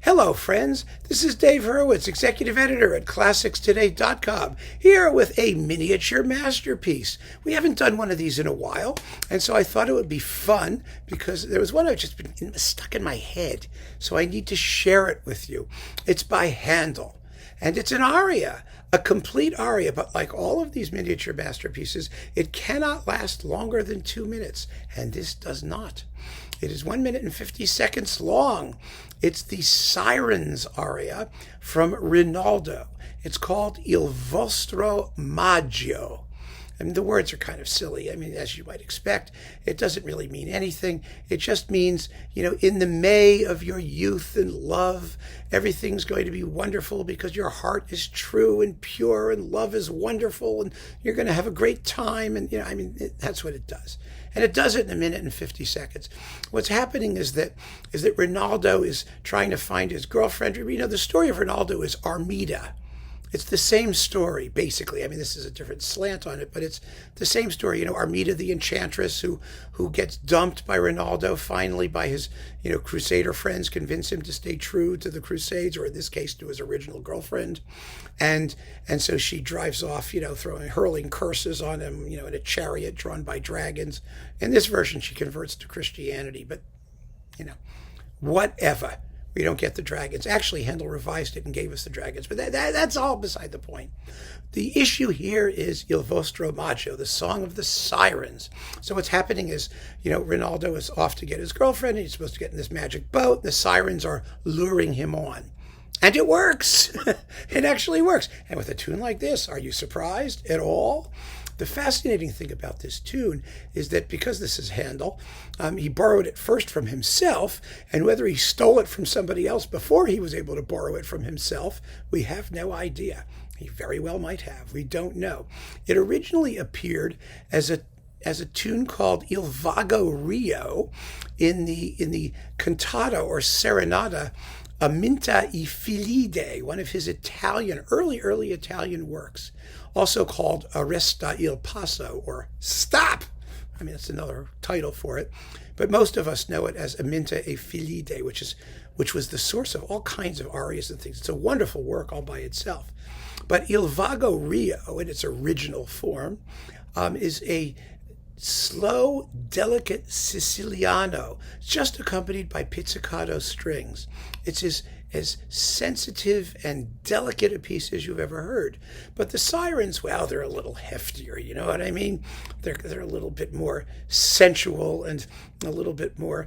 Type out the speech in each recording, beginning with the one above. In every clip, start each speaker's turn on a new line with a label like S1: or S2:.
S1: Hello, friends. This is Dave Hurwitz, executive editor at ClassicsToday.com, here with a miniature masterpiece. We haven't done one of these in a while, and so I thought it would be fun because there was one I've just been stuck in my head, so I need to share it with you. It's by Handel, and it's an aria, a complete aria, but like all of these miniature masterpieces, it cannot last longer than 2 minutes, and this does not. It is 1 minute and 50 seconds long. It's the Sirens aria from Rinaldo. It's called Il vostro Maggio. And the words are kind of silly. I mean, as you might expect, it doesn't really mean anything. It just means, in the May of your youth and love, everything's going to be wonderful because your heart is true and pure and love is wonderful and you're going to have a great time. And, that's what it does. And it does it in 1 minute and 50 seconds. What's happening is that Rinaldo is trying to find his girlfriend. The story of Rinaldo is Armida. It's the same story, basically. I mean, this is a different slant on it, but it's the same story. Armida, the enchantress who gets dumped by Rinaldo, finally by his, Crusader friends, convince him to stay true to the Crusades, or in this case, to his original girlfriend. And so she drives off, hurling curses on him, in a chariot drawn by dragons. In this version, she converts to Christianity, but, whatever. We don't get the dragons. Actually, Handel revised it and gave us the dragons, but that's all beside the point. The issue here is Il vostro Maggio, the song of the Sirens. So what's happening is, Rinaldo is off to get his girlfriend, and he's supposed to get in this magic boat, and the Sirens are luring him on. And it works. It actually works. And with a tune like this, are you surprised at all? The fascinating thing about this tune is that because this is Handel, he borrowed it first from himself, and whether he stole it from somebody else before he was able to borrow it from himself, we have no idea. He very well might have. We don't know. It originally appeared as a tune called Il Vago Rio in the cantata or serenata Aminta e Filide, one of his early Italian works, also called Arresta il Passo, or Stop. I mean, that's another title for it. But most of us know it as Aminta e Filide, which was the source of all kinds of arias and things. It's a wonderful work all by itself. But Il Vago Rio, in its original form, is a slow, delicate Siciliano, just accompanied by pizzicato strings. It's as sensitive and delicate a piece as you've ever heard. But the Sirens, well, they're a little heftier, you know what I mean? They're a little bit more sensual and a little bit more,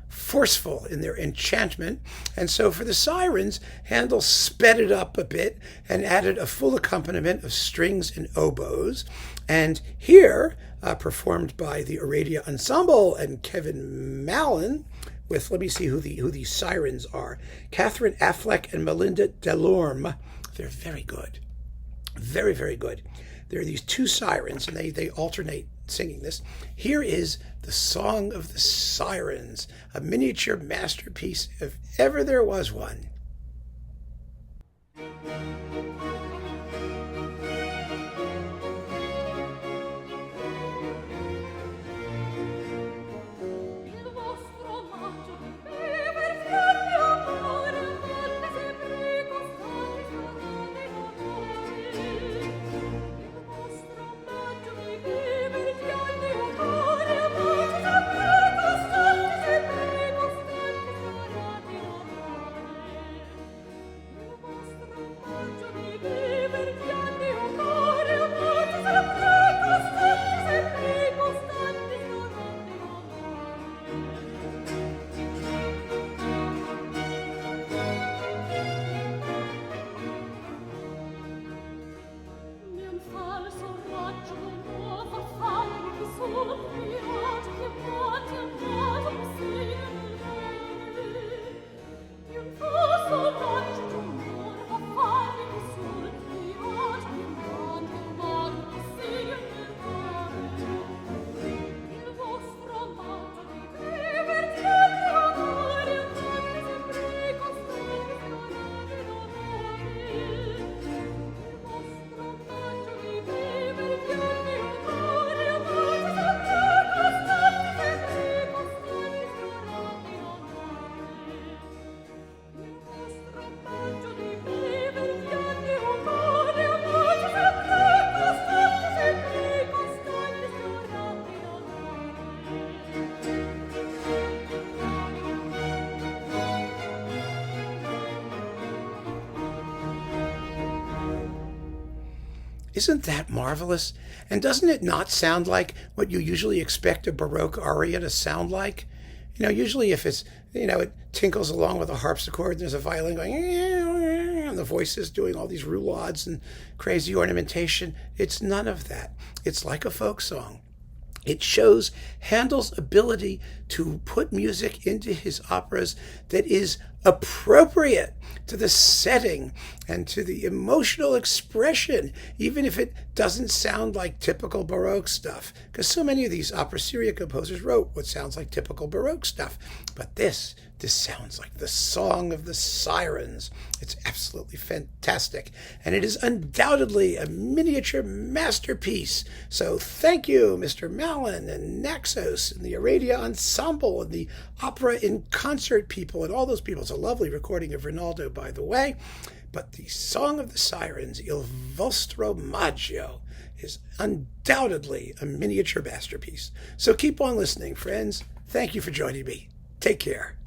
S1: forceful in their enchantment. And so for the Sirens, Handel sped it up a bit and added a full accompaniment of strings and oboes. And here, performed by the Aradia Ensemble and Kevin Mallon, with, let me see who these Sirens are. Catherine Affleck and Melinda Delorme. They're very good. Very, very good. There are these two Sirens, and they alternate singing this. Here is the Song of the Sirens, a miniature masterpiece if ever there was one. Isn't that marvelous? And doesn't it not sound like what you usually expect a Baroque aria to sound like? Usually if it's, it tinkles along with a harpsichord and there's a violin going, and the voice is doing all these roulades and crazy ornamentation. It's none of that. It's like a folk song. It shows Handel's ability to put music into his operas that is appropriate to the setting and to the emotional expression, even if it doesn't sound like typical Baroque stuff. Because so many of these opera seria composers wrote what sounds like typical Baroque stuff. But this sounds like the song of the Sirens. It's absolutely fantastic. And it is undoubtedly a miniature masterpiece. So thank you, Mr. Mallon and Naxos and the Aradia Ensemble and the Opera in Concert people and all those people. It's a lovely recording of Rinaldo, by the way. But the Song of the Sirens, Il vostro Maggio, is undoubtedly a miniature masterpiece. So keep on listening, friends. Thank you for joining me. Take care.